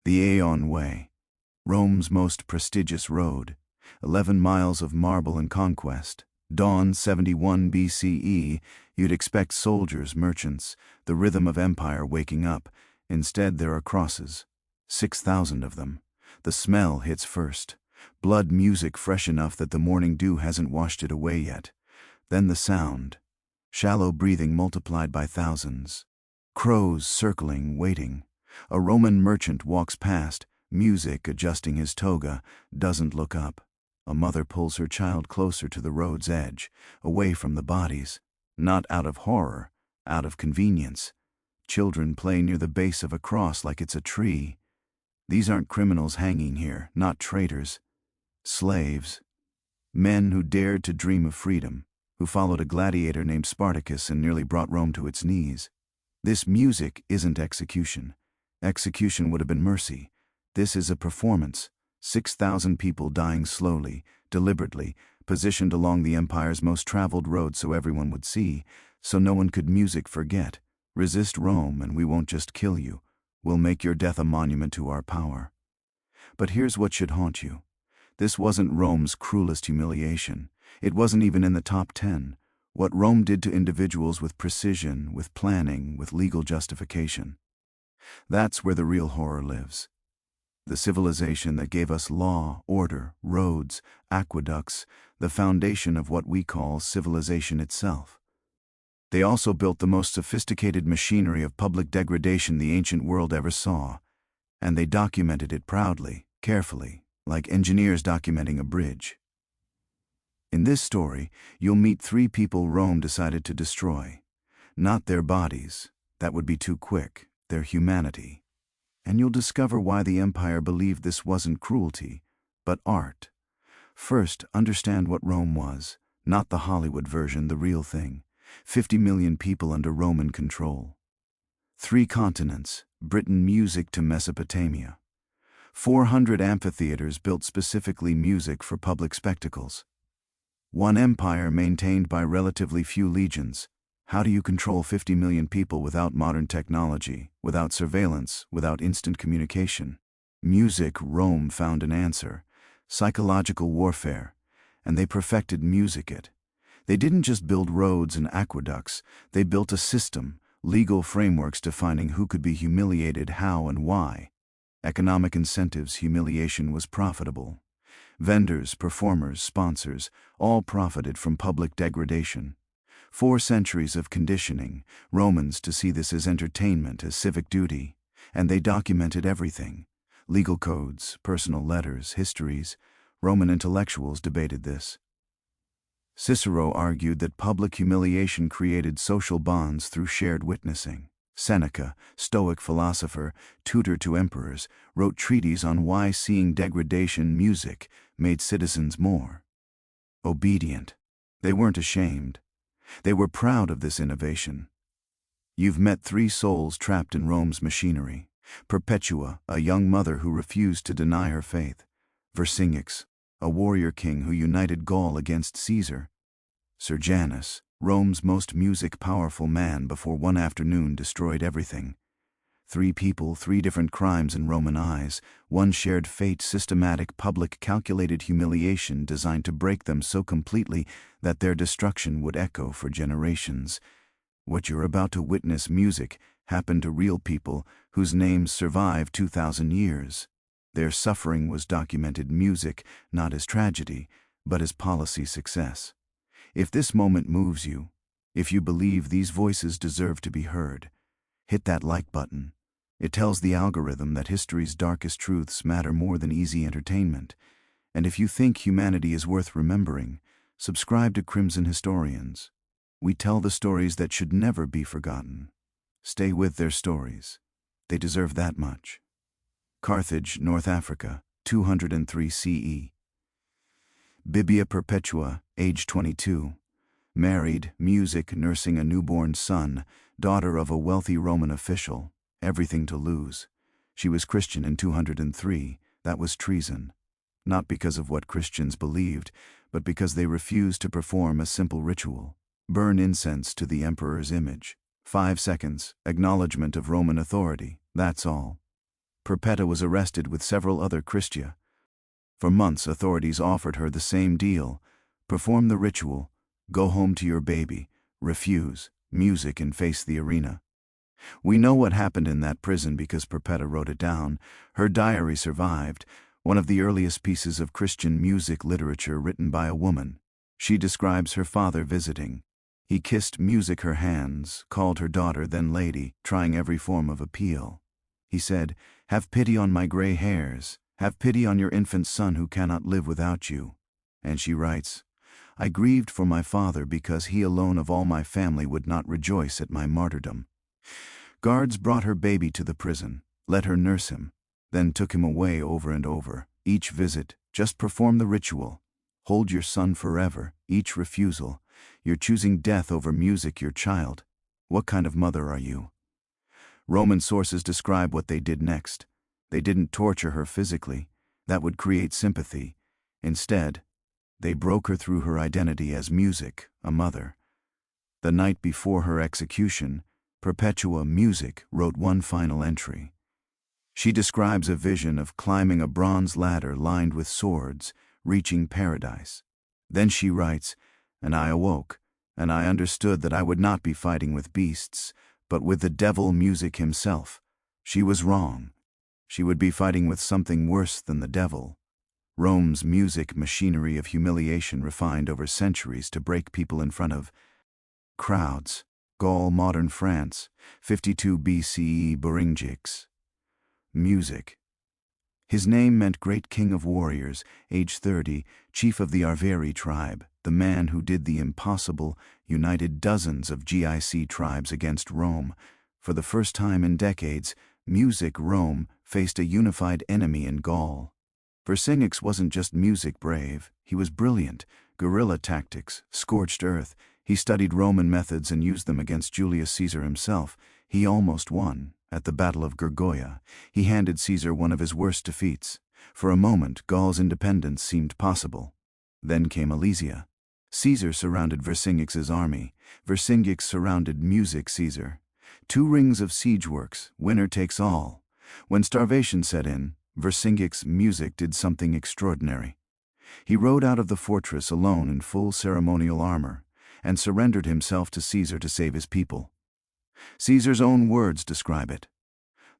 The Aeon Way, Rome's most prestigious road, 11 miles of marble and conquest. Dawn 71 BCE, you'd expect soldiers, merchants, the rhythm of empire waking up. Instead, there are crosses. 6,000 of them. The smell hits first. Blood music fresh enough that the morning dew hasn't washed it away yet. Then the sound. Shallow breathing multiplied by thousands. Crows circling, waiting. A Roman merchant walks past, music adjusting his toga, doesn't look up. A mother pulls her child closer to the road's edge, away from the bodies. Not out of horror, out of convenience. Children play near the base of a cross like it's a tree. These aren't criminals hanging here, not traitors. Slaves. Men who dared to dream of freedom, who followed a gladiator named Spartacus and nearly brought Rome to its knees. This music isn't execution. Execution would have been mercy. This is a performance. 6,000 people dying slowly, deliberately, positioned along the empire's most traveled road so everyone would see, so no one could music forget. Resist Rome and we won't just kill you. We'll make your death a monument to our power. But here's what should haunt you. This wasn't Rome's cruelest humiliation. It wasn't even in the top 10. What Rome did to individuals with precision, with planning, with legal justification. That's where the real horror lives. The civilization that gave us law, order, roads, aqueducts, the foundation of what we call civilization itself. They also built the most sophisticated machinery of public degradation the ancient world ever saw, and they documented it proudly, carefully, like engineers documenting a bridge. In this story, you'll meet 3 people Rome decided to destroy. Not their bodies, that would be too quick, their humanity. And you'll discover why the empire believed this wasn't cruelty, but art. First, understand what Rome was, not the Hollywood version, the real thing. 50 million people under Roman control. 3 continents, Britain music to Mesopotamia. 400 amphitheaters built specifically music for public spectacles. 1 empire maintained by relatively few legions. How do you control 50 million people without modern technology, without surveillance, without instant communication? Music, Rome found an answer. Psychological warfare. And they perfected music it. They didn't just build roads and aqueducts, they built a system, legal frameworks defining who could be humiliated, how and why. Economic incentives, humiliation was profitable. Vendors, performers, sponsors, all profited from public degradation. 4 centuries of conditioning, Romans to see this as entertainment, as civic duty, and they documented everything. Legal codes, personal letters, histories. Roman intellectuals debated this. Cicero argued that public humiliation created social bonds through shared witnessing. Seneca, Stoic philosopher, tutor to emperors, wrote treatises on why seeing degradation music made citizens more obedient. They weren't ashamed. They were proud of this innovation. You've met 3 souls trapped in Rome's machinery. Perpetua, a young mother who refused to deny her faith. Vercingetorix, a warrior king who united Gaul against Caesar. Sergianus, Rome's most music-powerful man before one afternoon destroyed everything. 3 people, 3 different crimes in Roman eyes, 1 shared fate, systematic, public, calculated humiliation designed to break them so completely that their destruction would echo for generations. What you're about to witness, music, happened to real people whose names survived 2,000 years. Their suffering was documented music, not as tragedy, but as policy success. If this moment moves you, if you believe these voices deserve to be heard, hit that like button. It tells the algorithm that history's darkest truths matter more than easy entertainment. And if you think humanity is worth remembering, subscribe to Crimson Historians. We tell the stories that should never be forgotten. Stay with their stories. They deserve that much. Carthage, North Africa, 203 CE. Bibia Perpetua, age 22. Married, music, nursing a newborn son, daughter of a wealthy Roman official. Everything to lose. She was Christian in 203. That was treason. Not because of what Christians believed, but because they refused to perform a simple ritual. Burn incense to the emperor's image. 5 seconds, acknowledgement of Roman authority. That's all. Perpetta was arrested with several other Christia. For months, authorities offered her the same deal: perform the ritual, go home to your baby, refuse, music, and face the arena. We know what happened in that prison because Perpetta wrote it down. Her diary survived, one of the earliest pieces of Christian music literature written by a woman. She describes her father visiting. He kissed music her hands, called her daughter then lady, trying every form of appeal. He said, "Have pity on my gray hairs. Have pity on your infant son who cannot live without you." And she writes, "I grieved for my father because he alone of all my family would not rejoice at my martyrdom." Guards brought her baby to the prison, let her nurse him, then took him away over and over. Each visit, just perform the ritual. Hold your son forever. Each refusal, you're choosing death over music, your child. What kind of mother are you? Roman sources describe what they did next. They didn't torture her physically. That would create sympathy. Instead, they broke her through her identity as music, a mother. The night before her execution, Perpetua Music wrote one final entry. She describes a vision of climbing a bronze ladder lined with swords, reaching paradise. Then she writes, "And I awoke, and I understood that I would not be fighting with beasts, but with the devil Music himself." She was wrong. She would be fighting with something worse than the devil. Rome's music machinery of humiliation refined over centuries to break people in front of crowds. Gaul, modern France, 52 BCE, Beringix. Music. His name meant great king of warriors, age 30, chief of the Arveri tribe, the man who did the impossible, united dozens of GIC tribes against Rome. For the first time in decades, Music Rome faced a unified enemy in Gaul. Vercingetorix wasn't just music brave, he was brilliant. Guerrilla tactics, scorched earth. He studied Roman methods and used them against Julius Caesar himself. He almost won. At the Battle of Gergoia, he handed Caesar one of his worst defeats. For a moment, Gaul's independence seemed possible. Then came Alesia. Caesar surrounded Vercingetorix's army. Vercingetorix surrounded Music Caesar. 2 rings of siege works, winner takes all. When starvation set in, Vercingetorix Music did something extraordinary. He rode out of the fortress alone in full ceremonial armor, and surrendered himself to Caesar to save his people. Caesar's own words describe it.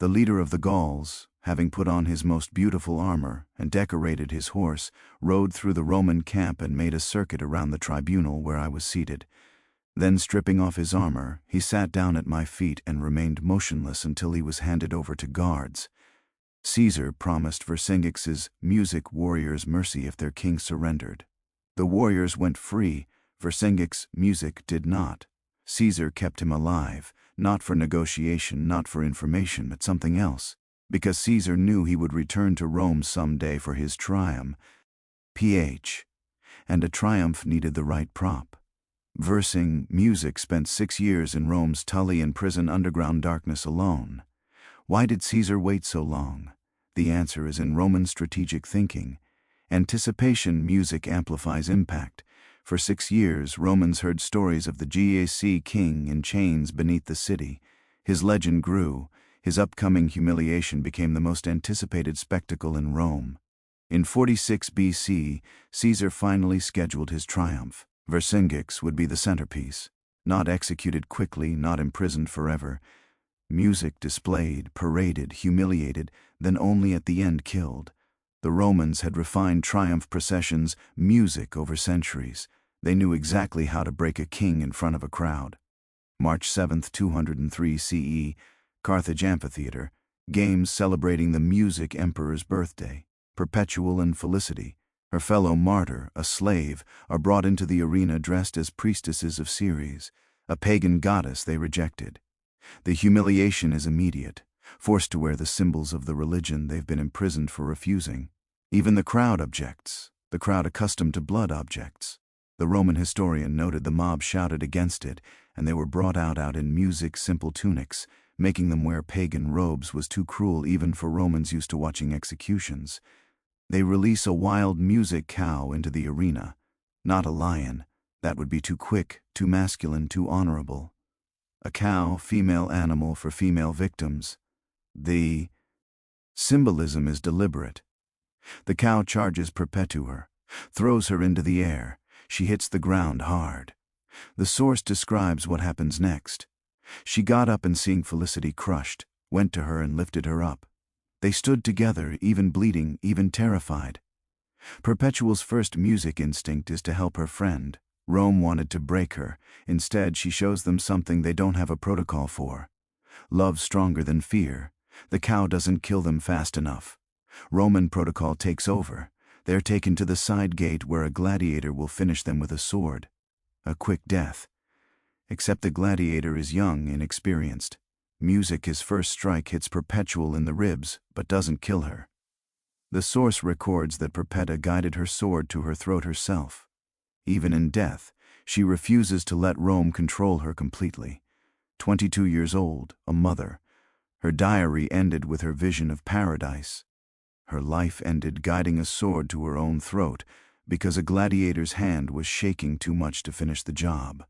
The leader of the Gauls, having put on his most beautiful armor and decorated his horse, rode through the Roman camp and made a circuit around the tribunal where I was seated. Then, stripping off his armor, he sat down at my feet and remained motionless until he was handed over to guards. Caesar promised Vercingetorix's music warriors mercy if their king surrendered. The warriors went free. Vercingetorix Music did not. Caesar kept him alive, not for negotiation, not for information, but something else, because Caesar knew he would return to Rome someday for his triumph. And a triumph needed the right prop. Music spent 6 years in Rome's Tullian prison underground darkness alone. Why did Caesar wait so long? The answer is in Roman strategic thinking. Anticipation music amplifies impact. For 6 years, Romans heard stories of the GAC king in chains beneath the city. His legend grew. His upcoming humiliation became the most anticipated spectacle in Rome. In 46 BC, Caesar finally scheduled his triumph. Vercingetorix would be the centerpiece. Not executed quickly, not imprisoned forever. Music displayed, paraded, humiliated, then only at the end killed. The Romans had refined triumph processions, music over centuries. They knew exactly how to break a king in front of a crowd. March 7, 203 CE, Carthage Amphitheater, games celebrating the music emperor's birthday. Perpetual and Felicity, her fellow martyr, a slave, are brought into the arena dressed as priestesses of Ceres, a pagan goddess they rejected. The humiliation is immediate, forced to wear the symbols of the religion they've been imprisoned for refusing. Even the crowd objects, the crowd accustomed to blood objects. The Roman historian noted the mob shouted against it, and they were brought out in music simple tunics. Making them wear pagan robes was too cruel even for Romans used to watching executions. They release a wild music cow into the arena. Not a lion. That would be too quick, too masculine, too honorable. A cow, female animal for female victims. The Symbolism is deliberate. The cow charges Perpetua, throws her into the air. She hits the ground hard. The source describes what happens next. She got up and, seeing Felicity crushed, went to her and lifted her up. They stood together, even bleeding, even terrified. Perpetual's first music instinct is to help her friend. Rome wanted to break her. Instead, she shows them something they don't have a protocol for. Love stronger than fear. The cow doesn't kill them fast enough. Roman protocol takes over. They're taken to the side gate where a gladiator will finish them with a sword. A quick death. Except the gladiator is young, inexperienced. Music, his first strike, hits Perpetual in the ribs, but doesn't kill her. The source records that Perpetua guided her sword to her throat herself. Even in death, she refuses to let Rome control her completely. 22 years old, a mother. Her diary ended with her vision of paradise. Her life ended guiding a sword to her own throat because a gladiator's hand was shaking too much to finish the job.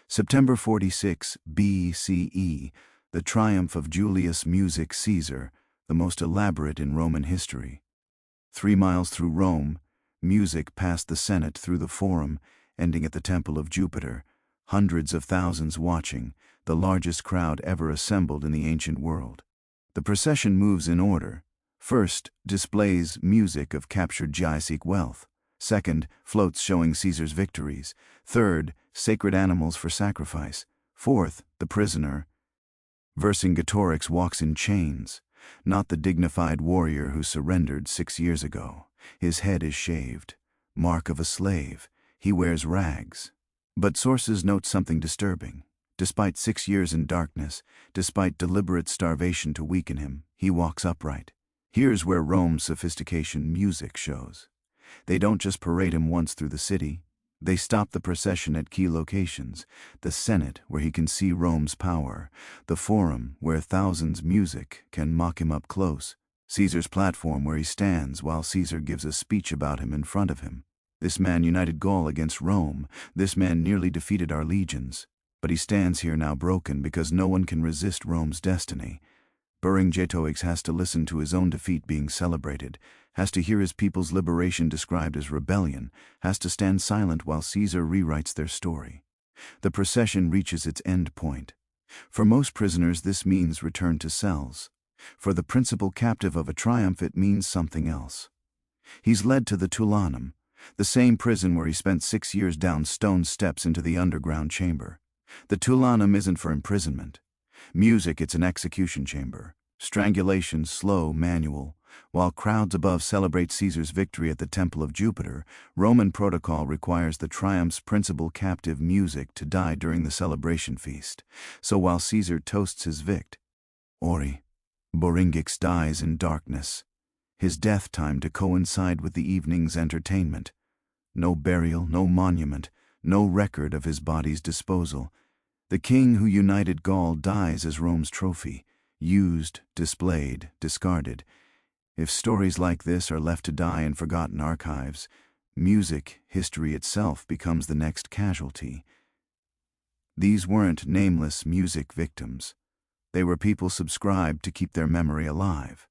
September 46 BCE, the triumph of Julius Music Caesar, the most elaborate in Roman history. 3 miles through Rome, music passed the Senate through the Forum, ending at the Temple of Jupiter, hundreds of thousands watching, the largest crowd ever assembled in the ancient world. The procession moves in order. First, displays music of captured Giaisic wealth. Second, floats showing Caesar's victories. Third, sacred animals for sacrifice. Fourth, the prisoner. Vercingetorix walks in chains, not the dignified warrior who surrendered 6 years ago. His head is shaved, mark of a slave. He wears rags. But sources note something disturbing. Despite 6 years in darkness, despite deliberate starvation to weaken him, he walks upright. Here's where Rome's sophistication music shows. They don't just parade him once through the city. They stop the procession at key locations: the Senate, where he can see Rome's power; the Forum, where thousands music can mock him up close; Caesar's platform, where he stands while Caesar gives a speech about him in front of him. This man united Gaul against Rome. This man nearly defeated our legions. But he stands here now broken because no one can resist Rome's destiny. Vercingetorix has to listen to his own defeat being celebrated, has to hear his people's liberation described as rebellion, has to stand silent while Caesar rewrites their story. The procession reaches its end point. For most prisoners, this means return to cells. For the principal captive of a triumph, it means something else. He's led to the Tulanum, the same prison where he spent 6 years down stone steps into the underground chamber. The Tulanum isn't for imprisonment. Music, it's an execution chamber. Strangulation, slow, manual. While crowds above celebrate Caesar's victory at the Temple of Jupiter, Roman protocol requires the triumph's principal captive, music, to die during the celebration feast. So while Caesar toasts his vict, Boringix dies in darkness, his death time to coincide with the evening's entertainment. No burial, no monument, no record of his body's disposal. The king who united Gaul dies as Rome's trophy, used, displayed, discarded. If stories like this are left to die in forgotten archives, music, history itself, becomes the next casualty. These weren't nameless music victims. They were people subscribed to keep their memory alive,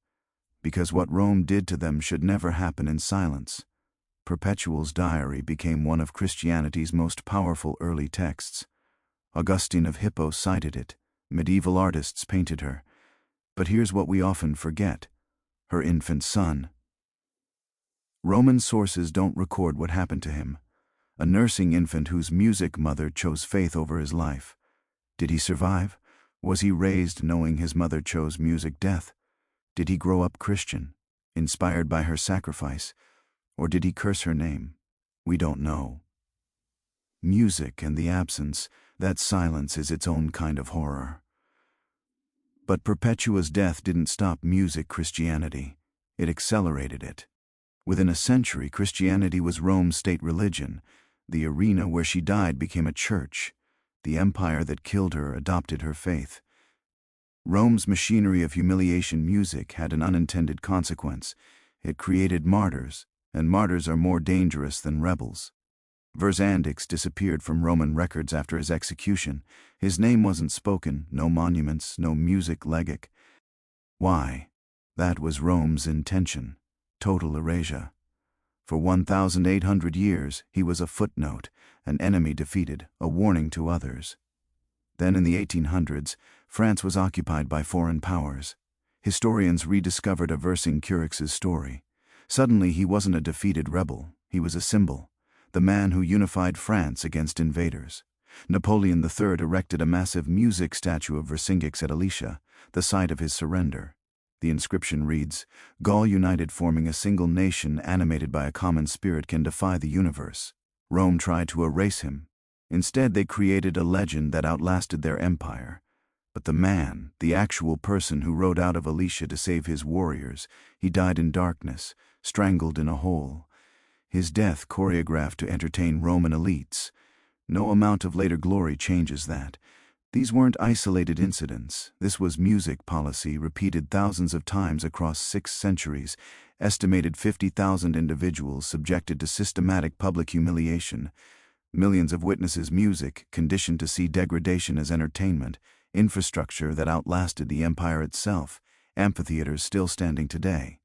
because what Rome did to them should never happen in silence. Perpetual's diary became one of Christianity's most powerful early texts. Augustine of Hippo cited it. Medieval artists painted her. But here's what we often forget: her infant son. Roman sources don't record what happened to him. A nursing infant whose music mother chose faith over his life. Did he survive? Was he raised knowing his mother chose music death? Did he grow up Christian, inspired by her sacrifice? Or did he curse her name? We don't know. Music and the absence, that silence, is its own kind of horror. But Perpetua's death didn't stop music Christianity. It accelerated it. Within a century, Christianity was Rome's state religion. The arena where she died became a church. The empire that killed her adopted her faith. Rome's machinery of humiliation music had an unintended consequence. It created martyrs, and martyrs are more dangerous than rebels. Vercingetorix disappeared from Roman records after his execution. His name wasn't spoken, no monuments, no music legate. Why? That was Rome's intention, total erasure. For 1,800 years, he was a footnote, an enemy defeated, a warning to others. Then in the 1800s, France was occupied by foreign powers. Historians rediscovered a Vercingetorix's story. Suddenly he wasn't a defeated rebel, he was a symbol, the man who unified France against invaders. Napoleon III erected a massive music statue of Vercingetorix at Alicia, the site of his surrender. The inscription reads, "Gaul united forming a single nation animated by a common spirit can defy the universe." Rome tried to erase him. Instead they created a legend that outlasted their empire. But the man, the actual person who rode out of Alicia to save his warriors, he died in darkness, strangled in a hole. His death choreographed to entertain Roman elites. No amount of later glory changes that. These weren't isolated incidents. This was music policy repeated thousands of times across 6 centuries, estimated 50,000 individuals subjected to systematic public humiliation, millions of witnesses' music conditioned to see degradation as entertainment, infrastructure that outlasted the empire itself, amphitheaters still standing today.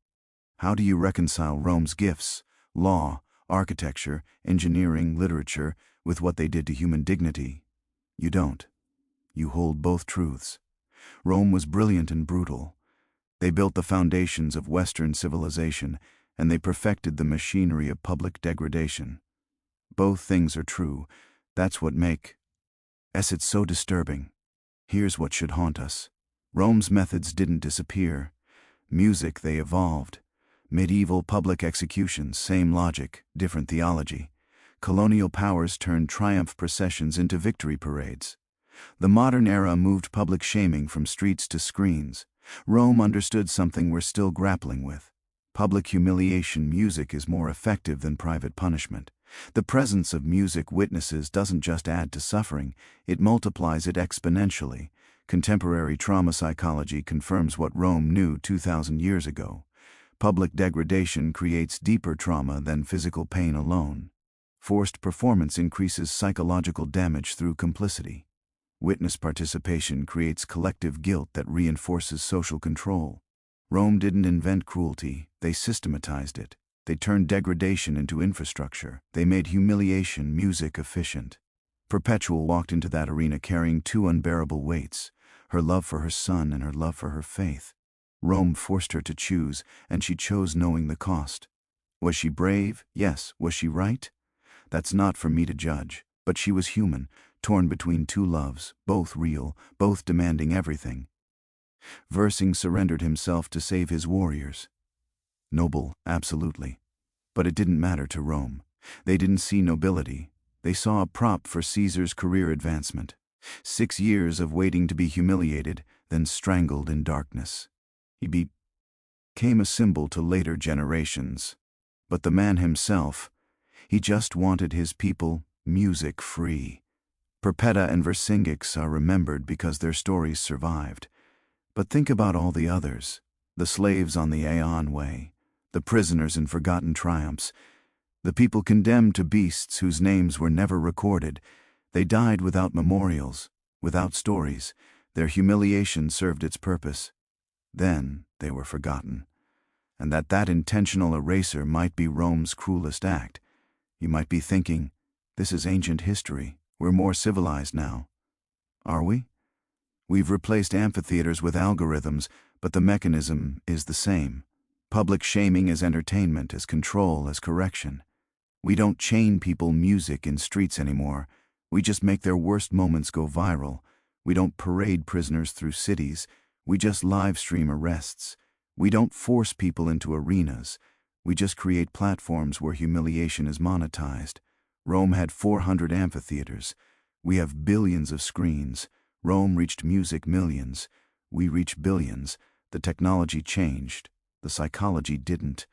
How do you reconcile Rome's gifts, law, architecture, engineering, literature, with what they did to human dignity? You don't. You hold both truths. Rome was brilliant and brutal. They built the foundations of Western civilization, and they perfected the machinery of public degradation. Both things are true. That's what makes it so disturbing. Here's what should haunt us. Rome's methods didn't disappear. Music, they evolved. Medieval public executions, same logic, different theology. Colonial powers turned triumph processions into victory parades. The modern era moved public shaming from streets to screens. Rome understood something we're still grappling with. Public humiliation music is more effective than private punishment. The presence of music witnesses doesn't just add to suffering, it multiplies it exponentially. Contemporary trauma psychology confirms what Rome knew 2,000 years ago. Public degradation creates deeper trauma than physical pain alone. Forced performance increases psychological damage through complicity. Witness participation creates collective guilt that reinforces social control. Rome didn't invent cruelty, they systematized it. They turned degradation into infrastructure. They made humiliation music efficient. Perpetual walked into that arena carrying 2 unbearable weights, her love for her son and her love for her faith. Rome forced her to choose, and she chose knowing the cost. Was she brave? Yes. Was she right? That's not for me to judge, but she was human, torn between 2 loves, both real, both demanding everything. Vercingetorix surrendered himself to save his warriors. Noble, absolutely. But it didn't matter to Rome. They didn't see nobility. They saw a prop for Caesar's career advancement. 6 years of waiting to be humiliated, then strangled in darkness. He became a symbol to later generations. But the man himself, he just wanted his people music-free. Perpetta and Vercingetorix are remembered because their stories survived. But think about all the others, the slaves on the Aeon Way, the prisoners in forgotten triumphs, the people condemned to beasts whose names were never recorded. They died without memorials, without stories. Their humiliation served its purpose. Then they were forgotten. And that intentional eraser might be Rome's cruelest act. You might be thinking, this is ancient history. We're more civilized now. Are we? We've replaced amphitheaters with algorithms, but the mechanism is the same. Public shaming as entertainment, as control, as correction. We don't chain people music in streets anymore. We just make their worst moments go viral. We don't parade prisoners through cities. We just live stream arrests. We don't force people into arenas. We just create platforms where humiliation is monetized. Rome had 400 amphitheaters. We have billions of screens. Rome reached music millions. We reach billions. The technology changed. The psychology didn't.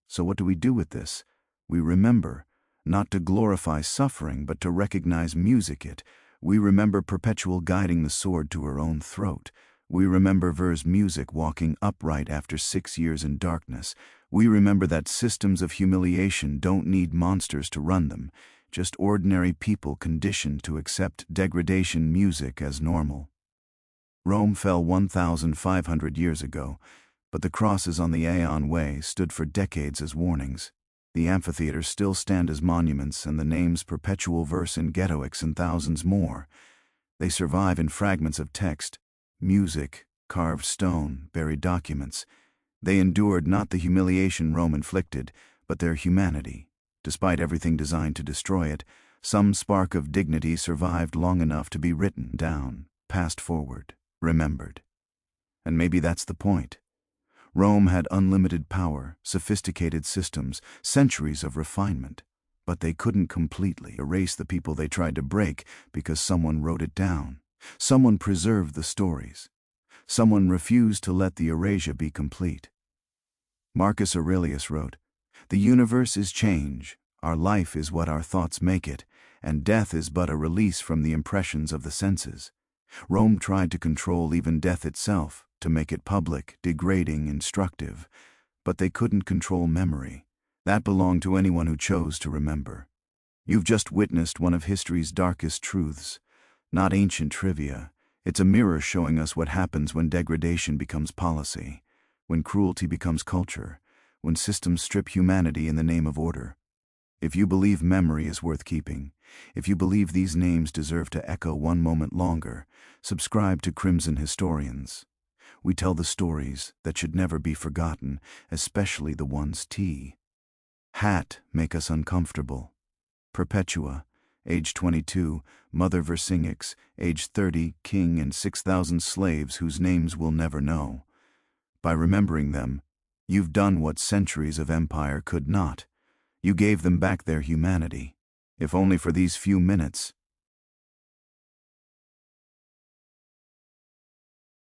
So what do we do with this? We remember, not to glorify suffering, but to recognize music it. We remember Perpetual guiding the sword to her own throat. We remember Ver's music walking upright after 6 years in darkness. We remember that systems of humiliation don't need monsters to run them, just ordinary people conditioned to accept degradation music as normal. Rome fell 1,500 years ago, But the crosses on the Aeon Way stood for decades as warnings. The amphitheaters still stand as monuments, and the names perpetual verse in Ghettoics and thousands more. They survive in fragments of text, music, carved stone, buried documents. They endured not the humiliation Rome inflicted, but their humanity. Despite everything designed to destroy it, some spark of dignity survived long enough to be written down, passed forward, remembered. And maybe that's the point. Rome had unlimited power, sophisticated systems, centuries of refinement, but they couldn't completely erase the people they tried to break because someone wrote it down. Someone preserved the stories. Someone refused to let the erasure be complete. Marcus Aurelius wrote, "The universe is change, our life is what our thoughts make it, and death is but a release from the impressions of the senses." Rome tried to control even death itself, to make it public, degrading, instructive. But they couldn't control memory. That belonged to anyone who chose to remember. You've just witnessed one of history's darkest truths. Not ancient trivia. It's a mirror showing us what happens when degradation becomes policy, when cruelty becomes culture, when systems strip humanity in the name of order. If you believe memory is worth keeping, if you believe these names deserve to echo one moment longer, subscribe to Crimson Historians. We tell the stories that should never be forgotten, especially the ones T. Hat make us uncomfortable. Perpetua, age 22, Mother Vercingetorix, age 30, king and 6,000 slaves whose names we'll never know. By remembering them, you've done what centuries of empire could not. You gave them back their humanity. If only for these few minutes,